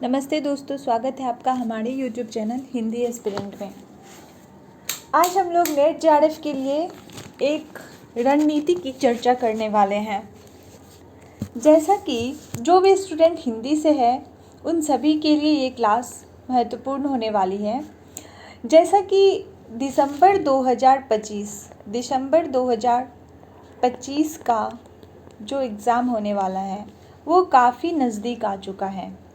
नमस्ते दोस्तों, स्वागत है आपका हमारे YouTube चैनल हिंदी एस्पिरेंट में। आज हम लोग नेट जेआरएफ के लिए एक रणनीति की चर्चा करने वाले हैं। जैसा कि जो भी स्टूडेंट हिंदी से है उन सभी के लिए ये क्लास महत्वपूर्ण होने वाली है। जैसा कि दिसंबर 2025 का जो एग्ज़ाम होने वाला है वो काफ़ी नज़दीक आ चुका है।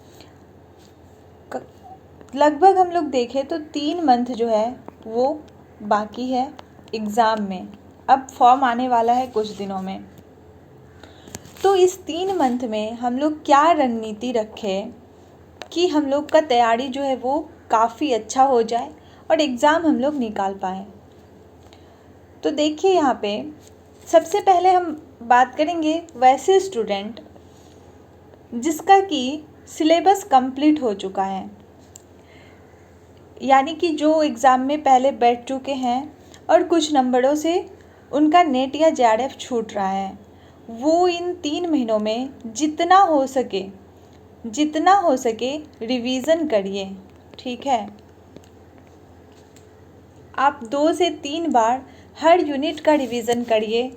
लगभग हम लोग देखें तो 3 मंथ जो है वो बाकी है एग्ज़ाम में। अब फॉर्म आने वाला है कुछ दिनों में। तो इस 3 मंथ में हम लोग क्या रणनीति रखें कि हम लोग का तैयारी जो है वो काफ़ी अच्छा हो जाए और एग्ज़ाम हम लोग निकाल पाएँ। तो देखिए यहाँ पे सबसे पहले हम बात करेंगे वैसे स्टूडेंट जिसका कि सिलेबस कंप्लीट हो चुका है, यानी कि जो एग्ज़ाम में पहले बैठ चुके हैं और कुछ नंबरों से उनका नेट या जेआरएफ छूट रहा है। वो इन 3 महीनों में जितना हो सके रिवीज़न करिए, ठीक है। आप 2 से 3 बार हर यूनिट का रिवीज़न करिए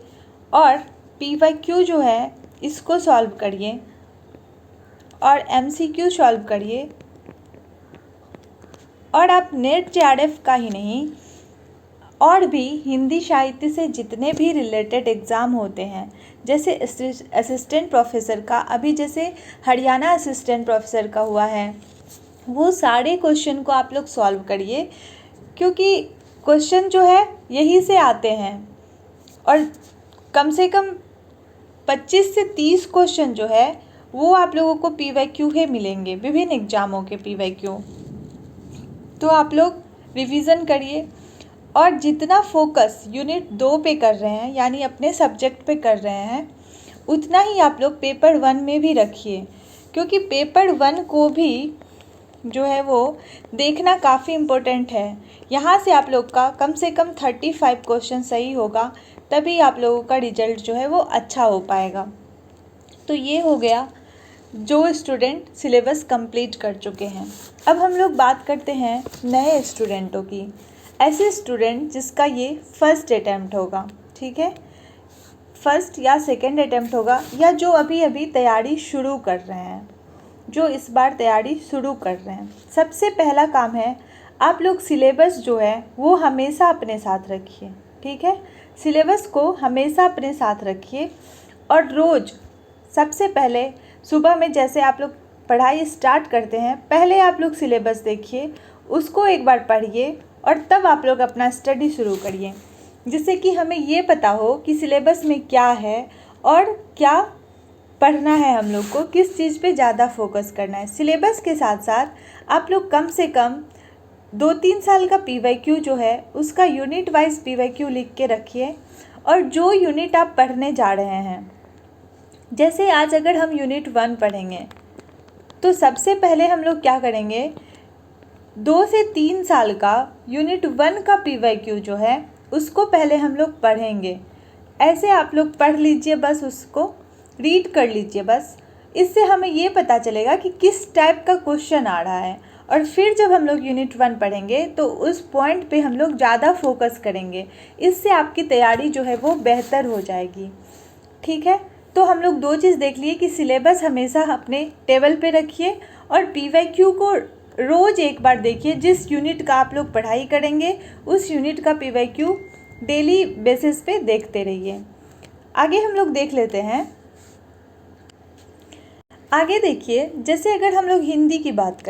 और पीवाईक्यू जो है इसको सॉल्व करिए और एमसीक्यू सॉल्व करिए। और आप नेट जेआरएफ का ही नहीं और भी हिंदी साहित्य से जितने भी रिलेटेड एग्ज़ाम होते हैं, जैसे असिस्टेंट प्रोफेसर का, अभी जैसे हरियाणा असिस्टेंट प्रोफेसर का हुआ है, वो सारे क्वेश्चन को आप लोग सॉल्व करिए, क्योंकि क्वेश्चन जो है यही से आते हैं और कम से कम 25 से 30 क्वेश्चन जो है वो आप लोगों को पीवाईक्यू के मिलेंगे, विभिन्न एग्ज़ामों के पीवाईक्यू। तो आप लोग रिवीज़न करिए और जितना फोकस यूनिट 2 पे कर रहे हैं, यानी अपने सब्जेक्ट पे कर रहे हैं, उतना ही आप लोग पेपर 1 में भी रखिए, क्योंकि पेपर 1 को भी जो है वो देखना काफ़ी इम्पोर्टेंट है। यहाँ से आप लोग का कम से कम 35 क्वेश्चन सही होगा, तभी आप लोगों का रिजल्ट जो है वो अच्छा हो पाएगा। तो ये हो गया जो स्टूडेंट सिलेबस कंप्लीट कर चुके हैं। अब हम लोग बात करते हैं नए स्टूडेंटों की। ऐसे स्टूडेंट जिसका ये फर्स्ट अटैम्प्ट होगा, ठीक है, फर्स्ट या सेकंड अटैम्प्ट होगा, या जो अभी तैयारी शुरू कर रहे हैं, जो इस बार तैयारी शुरू कर रहे हैं। सबसे पहला काम है आप लोग सिलेबस जो है वो हमेशा अपने साथ रखिए, ठीक है। सिलेबस को हमेशा अपने साथ रखिए और रोज़ सबसे पहले सुबह में जैसे आप लोग पढ़ाई स्टार्ट करते हैं, पहले आप लोग सिलेबस देखिए, उसको एक बार पढ़िए और तब आप लोग अपना स्टडी शुरू करिए, जिससे कि हमें ये पता हो कि सिलेबस में क्या है और क्या पढ़ना है, हम लोग को किस चीज़ पे ज़्यादा फोकस करना है। सिलेबस के साथ साथ आप लोग कम से कम 2-3 साल का पीवाईक्यू जो है उसका यूनिट वाइज पीवाईक्यू लिख के रखिए। और जो यूनिट आप पढ़ने जा रहे हैं, जैसे आज अगर हम यूनिट 1 पढ़ेंगे तो सबसे पहले हम लोग क्या करेंगे, 2 से 3 साल का यूनिट 1 का पीवाईक्यू जो है उसको पहले हम लोग पढ़ेंगे। ऐसे आप लोग पढ़ लीजिए, बस उसको रीड कर लीजिए बस। इससे हमें ये पता चलेगा कि किस टाइप का क्वेश्चन आ रहा है, और फिर जब हम लोग यूनिट 1 पढ़ेंगे तो उस पॉइंट पे हम लोग ज़्यादा फोकस करेंगे। इससे आपकी तैयारी जो है वो बेहतर हो जाएगी, ठीक है। तो हम लोग 2 चीज़ देख लिए कि सिलेबस हमेशा अपने टेबल पे रखिए और पीवाईक्यू को रोज़ एक बार देखिए। जिस यूनिट का आप लोग पढ़ाई करेंगे उस यूनिट का पीवाईक्यू डेली बेसिस पे देखते रहिए। आगे हम लोग देख लेते हैं। आगे देखिए, जैसे अगर हम लोग हिंदी की बात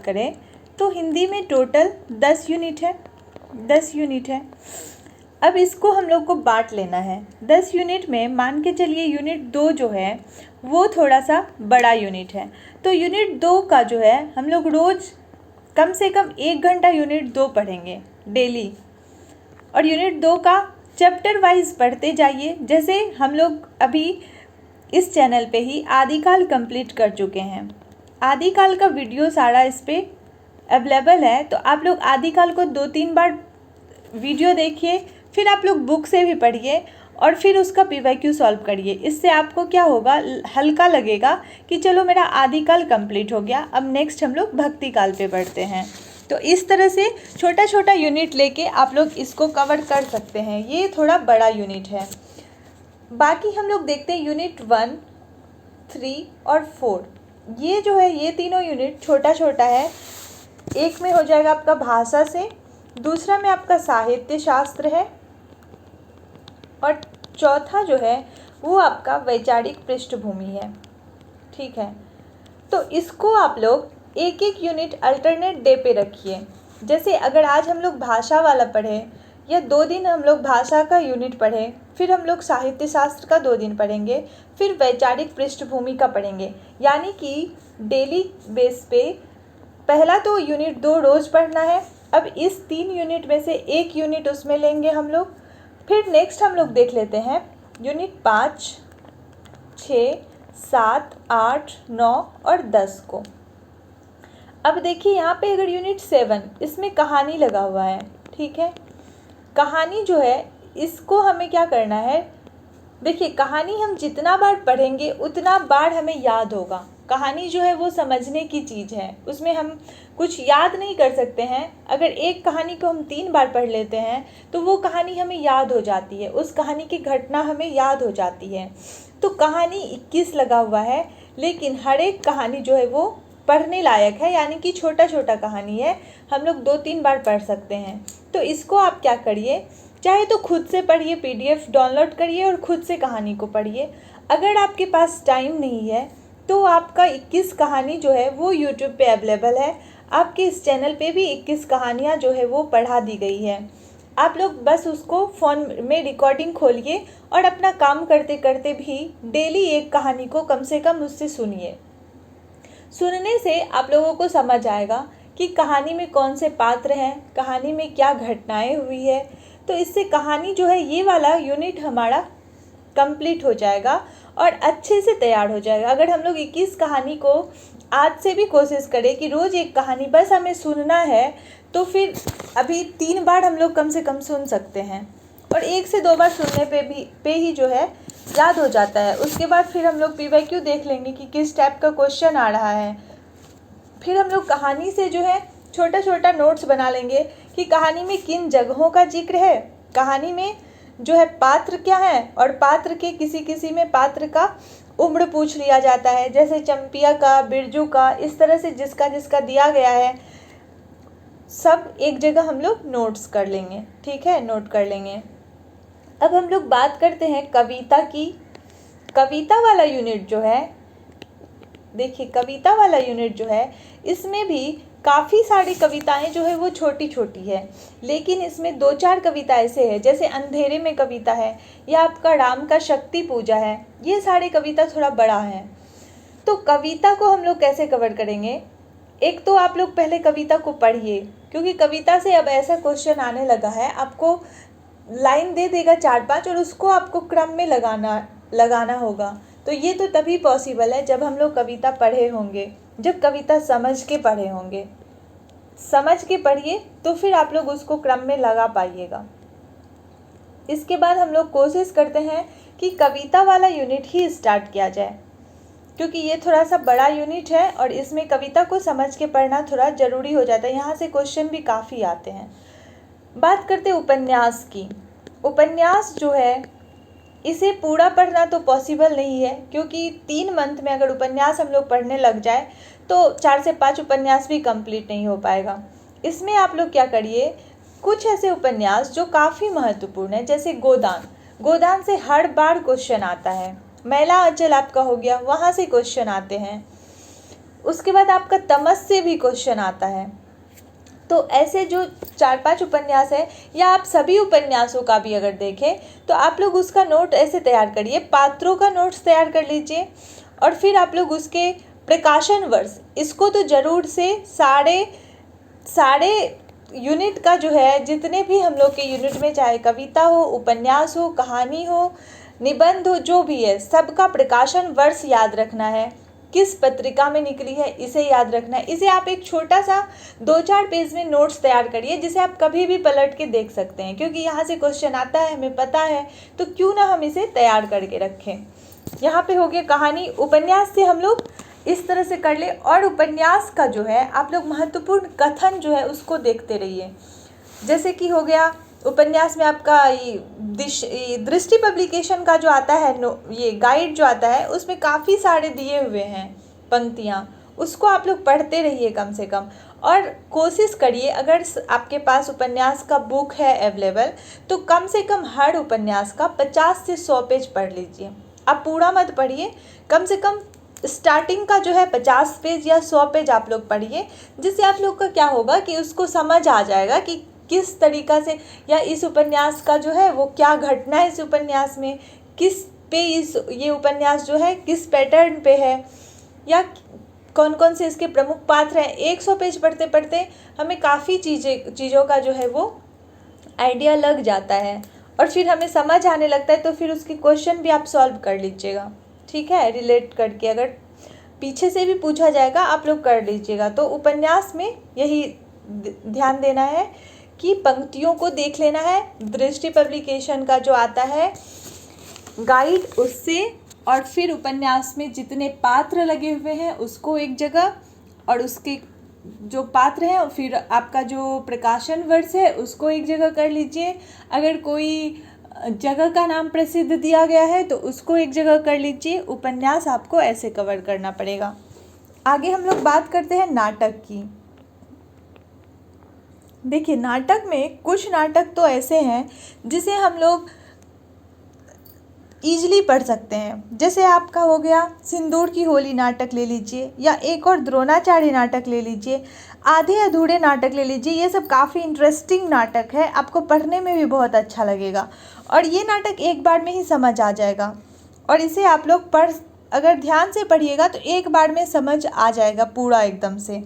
करें, तो हिंदी में टोटल 10 यूनिट है। अब इसको हम लोग को बांट लेना है। 10 यूनिट में मान के चलिए यूनिट 2 जो है वो थोड़ा सा बड़ा यूनिट है, तो यूनिट 2 का जो है हम लोग रोज़ कम से कम 1 घंटा यूनिट 2 पढ़ेंगे डेली, और यूनिट 2 का चैप्टर वाइज पढ़ते जाइए। जैसे हम लोग अभी इस चैनल पे ही आदिकाल कंप्लीट कर चुके हैं, आदिकाल का वीडियो सारा इस पर अवेलेबल है, तो आप लोग आदिकाल को 2-3 बार वीडियो देखिए, फिर आप लोग बुक से भी पढ़िए और फिर उसका पीवाईक्यू सॉल्व करिए। इससे आपको क्या होगा, हल्का लगेगा कि चलो मेरा आदि काल कंप्लीट हो गया, अब नेक्स्ट हम लोग भक्ति काल पे बढ़ते हैं। तो इस तरह से छोटा छोटा यूनिट लेके आप लोग इसको कवर कर सकते हैं। ये थोड़ा बड़ा यूनिट है। बाकी हम लोग देखते हैं यूनिट 1, 3 और 4। ये जो है ये तीनों यूनिट छोटा छोटा है। एक में हो जाएगा आपका भाषा से, दूसरा में आपका साहित्य शास्त्र है, और चौथा जो है वो आपका वैचारिक पृष्ठभूमि है। ठीक है, तो इसको आप लोग एक एक यूनिट अल्टरनेट डे पे रखिए। जैसे अगर आज हम लोग भाषा वाला पढ़े, या 2 दिन हम लोग भाषा का यूनिट पढ़े, फिर हम लोग साहित्य शास्त्र का 2 दिन पढ़ेंगे, फिर वैचारिक पृष्ठभूमि का पढ़ेंगे। यानी कि डेली बेस पे पहला तो यूनिट 2 रोज़ पढ़ना है। अब इस 3 यूनिट में से एक यूनिट उसमें लेंगे हम लोग। फिर नेक्स्ट हम लोग देख लेते हैं यूनिट 5, 6, 7, 8, 9 और 10 को। अब देखिए यहाँ पे अगर यूनिट 7, इसमें कहानी लगा हुआ है। ठीक है, कहानी जो है इसको हमें क्या करना है, देखिए कहानी हम जितना बार पढ़ेंगे उतना बार हमें याद होगा। कहानी जो है वो समझने की चीज़ है, उसमें हम कुछ याद नहीं कर सकते हैं। अगर एक कहानी को हम 3 बार पढ़ लेते हैं तो वो कहानी हमें याद हो जाती है, उस कहानी की घटना हमें याद हो जाती है। तो कहानी 21 लगा हुआ है, लेकिन हर एक कहानी जो है वो पढ़ने लायक है, यानी कि छोटा छोटा कहानी है, हम लोग 2-3 बार पढ़ सकते हैं। तो इसको आप क्या करिए, चाहे तो खुद से पढ़िए, PDF डाउनलोड करिए और खुद से कहानी को पढ़िए। अगर आपके पास टाइम नहीं है तो आपका 21 कहानी जो है वो यूट्यूब पे अवेलेबल है। आपके इस चैनल पे भी 21 कहानियाँ जो है वो पढ़ा दी गई है। आप लोग बस उसको फ़ोन में रिकॉर्डिंग खोलिए और अपना काम करते करते भी डेली एक कहानी को कम से कम उससे सुनिए। सुनने से आप लोगों को समझ आएगा कि कहानी में कौन से पात्र हैं, कहानी में क्या घटनाएं हुई है। तो इससे कहानी जो है ये वाला यूनिट हमारा कंप्लीट हो जाएगा और अच्छे से तैयार हो जाएगा। अगर हम लोग 21 कहानी को आज से भी कोशिश करें कि रोज़ एक कहानी बस हमें सुनना है, तो फिर अभी 3 बार हम लोग कम से कम सुन सकते हैं, और 1 से 2 बार सुनने पे ही जो है याद हो जाता है। उसके बाद फिर हम लोग PYQ देख लेंगे कि किस टाइप का क्वेश्चन आ रहा है। फिर हम लोग कहानी से जो है छोटा छोटा नोट्स बना लेंगे कि कहानी में किन जगहों का जिक्र है, कहानी में जो है पात्र क्या है, और पात्र के किसी किसी में पात्र का उम्र पूछ लिया जाता है, जैसे चंपिया का, बिरजू का, इस तरह से जिसका जिसका दिया गया है सब एक जगह हम लोग नोट्स कर लेंगे। ठीक है, नोट कर लेंगे। अब हम लोग बात करते हैं कविता की। कविता वाला यूनिट जो है, देखिए कविता वाला यूनिट जो है इसमें भी काफ़ी सारी कविताएं जो है वो छोटी छोटी है, लेकिन इसमें 2-4 कविता ऐसे है, जैसे अंधेरे में कविता है, या आपका राम का शक्ति पूजा है, ये सारे कविता थोड़ा बड़ा है। तो कविता को हम लोग कैसे कवर करेंगे, एक तो आप लोग पहले कविता को पढ़िए, क्योंकि कविता से अब ऐसा क्वेश्चन आने लगा है, आपको लाइन दे देगा 4-5 और उसको आपको क्रम में लगाना होगा। तो ये तो तभी पॉसिबल है जब हम लोग कविता पढ़े होंगे, जब कविता समझ के पढ़े होंगे। समझ के पढ़िए तो फिर आप लोग उसको क्रम में लगा पाइएगा। इसके बाद हम लोग कोशिश करते हैं कि कविता वाला यूनिट ही स्टार्ट किया जाए, क्योंकि ये थोड़ा सा बड़ा यूनिट है और इसमें कविता को समझ के पढ़ना थोड़ा ज़रूरी हो जाता है। यहाँ से क्वेश्चन भी काफ़ी आते हैं। बात करते उपन्यास की। उपन्यास जो है इसे पूरा पढ़ना तो पॉसिबल नहीं है, क्योंकि 3 मंथ में अगर उपन्यास हम लोग पढ़ने लग जाए तो 4 से 5 उपन्यास भी कंप्लीट नहीं हो पाएगा। इसमें आप लोग क्या करिए, कुछ ऐसे उपन्यास जो काफ़ी महत्वपूर्ण है, जैसे गोदान। गोदान से हर बार क्वेश्चन आता है। मैला आंचल आपका हो गया, वहाँ से क्वेश्चन आते हैं। उसके बाद आपका तमस से भी क्वेश्चन आता है। तो ऐसे जो 4-5 उपन्यास है, या आप सभी उपन्यासों का भी अगर देखें तो आप लोग उसका नोट ऐसे तैयार करिए, पात्रों का नोट्स तैयार कर लीजिए, और फिर आप लोग उसके प्रकाशन वर्ष, इसको तो ज़रूर से सारे यूनिट का जो है, जितने भी हम लोग के यूनिट में, चाहे कविता हो, उपन्यास हो, कहानी हो, निबंध हो, जो भी है, सबका प्रकाशन वर्ष याद रखना है। किस पत्रिका में निकली है, इसे याद रखना है। इसे आप एक छोटा सा 2-4 पेज में नोट्स तैयार करिए, जिसे आप कभी भी पलट के देख सकते हैं, क्योंकि यहाँ से क्वेश्चन आता है, हमें पता है, तो क्यों ना हम इसे तैयार करके रखें। यहाँ पे हो गया कहानी। उपन्यास से हम लोग इस तरह से कर ले, और उपन्यास का जो है आप लोग महत्वपूर्ण कथन जो है उसको देखते रहिए। जैसे कि हो गया उपन्यास में आपका ये दृष्टि पब्लिकेशन का जो आता है ये गाइड जो आता है, उसमें काफ़ी सारे दिए हुए हैं पंक्तियाँ, उसको आप लोग पढ़ते रहिए कम से कम। और कोशिश करिए, अगर आपके पास उपन्यास का बुक है अवेलेबल, तो कम से कम हर उपन्यास का 50 से 100 पेज पढ़ लीजिए। आप पूरा मत पढ़िए, कम से कम स्टार्टिंग का जो है 50 पेज या 100 पेज आप लोग पढ़िए, जिससे आप लोग का क्या होगा कि उसको समझ आ जाएगा कि किस तरीक़ा से, या इस उपन्यास का जो है वो क्या घटना है इस उपन्यास में, किस पे ये उपन्यास जो है किस पैटर्न पे है, या कौन कौन से इसके प्रमुख पात्र हैं। 100 पेज पढ़ते पढ़ते हमें काफ़ी चीज़ों का जो है वो आइडिया लग जाता है, और फिर हमें समझ आने लगता है, तो फिर उसके क्वेश्चन भी आप सॉल्व कर लीजिएगा, ठीक है, रिलेट करके। अगर पीछे से भी पूछा जाएगा आप लोग कर लीजिएगा। तो उपन्यास में यही ध्यान देना है कि पंक्तियों को देख लेना है, दृष्टि पब्लिकेशन का जो आता है गाइड उससे, और फिर उपन्यास में जितने पात्र लगे हुए हैं उसको एक जगह, और उसके जो पात्र हैं, और फिर आपका जो प्रकाशन वर्ष है उसको एक जगह कर लीजिए। अगर कोई जगह का नाम प्रसिद्ध दिया गया है तो उसको एक जगह कर लीजिए। उपन्यास आपको ऐसे कवर करना पड़ेगा। आगे हम लोग बात करते हैं नाटक की। देखिए, नाटक में कुछ नाटक तो ऐसे हैं जिसे हम लोग ईजिली पढ़ सकते हैं। जैसे आपका हो गया सिंदूर की होली नाटक ले लीजिए, या एक और द्रोणाचार्य नाटक ले लीजिए, आधे अधूरे नाटक ले लीजिए। ये सब काफ़ी इंटरेस्टिंग नाटक है, आपको पढ़ने में भी बहुत अच्छा लगेगा, और ये नाटक एक बार में ही समझ आ जाएगा, और इसे आप लोग अगर ध्यान से पढ़िएगा तो एक बार में समझ आ जाएगा पूरा एकदम से।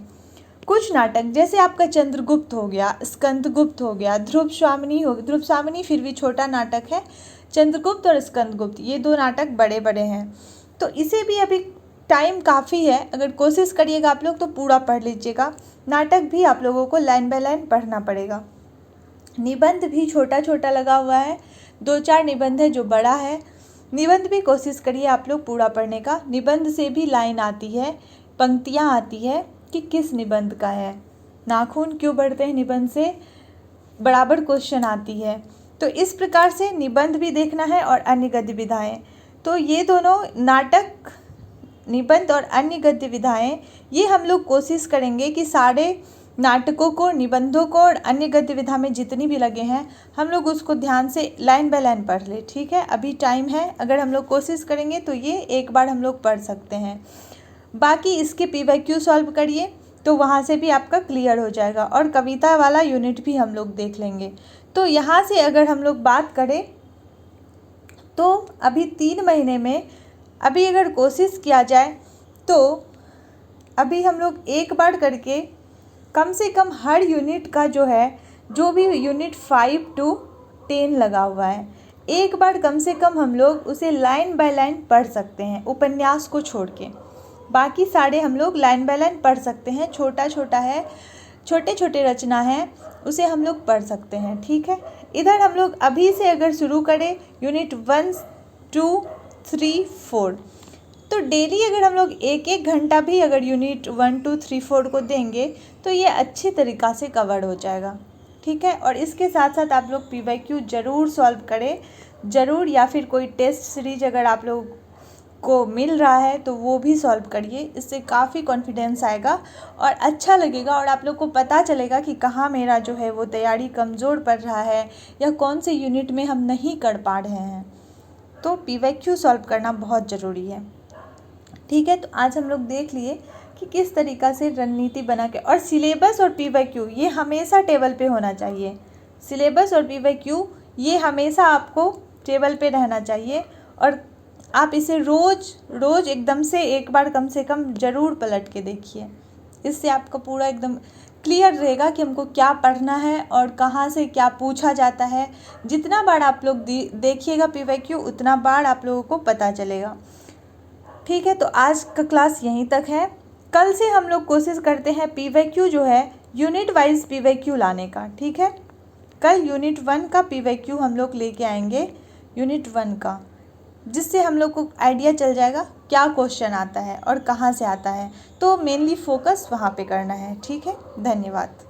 कुछ नाटक जैसे आपका चंद्रगुप्त हो गया, स्कंदगुप्त हो गया, ध्रुव स्वामिनी फिर भी छोटा नाटक है, चंद्रगुप्त और स्कंदगुप्त ये 2 नाटक बड़े बड़े हैं। तो इसे भी अभी टाइम काफ़ी है, अगर कोशिश करिएगा आप लोग तो पूरा पढ़ लीजिएगा। नाटक भी आप लोगों को लाइन बाय लाइन पढ़ना पड़ेगा। निबंध भी छोटा छोटा लगा हुआ है, 2-4 निबंध है जो बड़ा है। निबंध भी कोशिश करिए आप लोग पूरा पढ़ने का। निबंध से भी लाइन आती है, पंक्तियाँ आती है कि किस निबंध का है। नाखून क्यों बढ़ते हैं निबंध से, बराबर क्वेश्चन आती है। तो इस प्रकार से निबंध भी देखना है, और अन्य गद्य विधाएँ। तो ये दोनों नाटक, निबंध और अन्य गद्य विधाएँ, ये हम लोग कोशिश करेंगे कि सारे नाटकों को, निबंधों को और अन्य गद्य विधा में जितनी भी लगे हैं हम लोग उसको ध्यान से लाइन बाय लाइन पढ़ ले, ठीक है। अभी टाइम है, अगर हम लोग कोशिश करेंगे तो ये एक बार हम लोग पढ़ सकते हैं। बाकी इसके PYQ सॉल्व करिए तो वहाँ से भी आपका क्लियर हो जाएगा, और कविता वाला यूनिट भी हम लोग देख लेंगे। तो यहाँ से अगर हम लोग बात करें तो अभी 3 महीने में अभी अगर कोशिश किया जाए तो अभी हम लोग एक बार करके कम से कम हर यूनिट का जो है, जो भी यूनिट 5 to 10 लगा हुआ है, एक बार कम से कम हम लोग उसे लाइन बाय लाइन पढ़ सकते हैं, उपन्यास को छोड़ के। बाकी सारे हम लोग लाइन बाय लाइन पढ़ सकते हैं। छोटा छोटा है, छोटे छोटे रचना है, उसे हम लोग पढ़ सकते हैं, ठीक है। इधर हम लोग अभी से अगर शुरू करें यूनिट 1, 2, 3, 4, तो डेली अगर हम लोग 1-1 घंटा भी अगर यूनिट 1, 2, 3, 4 को देंगे तो ये अच्छी तरीक़ा से कवर हो जाएगा, ठीक है। और इसके साथ साथ आप लोग PYQ ज़रूर सॉल्व करें, ज़रूर, या फिर कोई टेस्ट सीरीज अगर आप लोग को मिल रहा है तो वो भी सॉल्व करिए। इससे काफ़ी कॉन्फिडेंस आएगा और अच्छा लगेगा, और आप लोग को पता चलेगा कि कहाँ मेरा जो है वो तैयारी कमज़ोर पड़ रहा है, या कौन से यूनिट में हम नहीं कर पा रहे हैं। तो PYQ सॉल्व करना बहुत ज़रूरी है, ठीक है। तो आज हम लोग देख लिए कि किस तरीक़ा से रणनीति बना के, और सिलेबस और PYQ ये हमेशा टेबल पे होना चाहिए। सिलेबस और PYQ ये हमेशा आपको टेबल पे रहना चाहिए, और आप इसे रोज़ एकदम से एक बार कम से कम ज़रूर पलट के देखिए। इससे आपका पूरा एकदम क्लियर रहेगा कि हमको क्या पढ़ना है और कहाँ से क्या पूछा जाता है। जितना बार आप लोग देखिएगा PYQ, उतना बार आप लोगों को पता चलेगा। ठीक है, तो आज का क्लास यहीं तक है। कल से हम लोग कोशिश करते हैं PYQ जो है यूनिट वाइज PYQ लाने का। ठीक है, कल यूनिट 1 का PYQ हम लोग लेके आएंगे, यूनिट 1 का, जिससे हम लोग को आइडिया चल जाएगा क्या क्वेश्चन आता है और कहाँ से आता है। तो मेनली फोकस वहाँ पे करना है। ठीक है, धन्यवाद।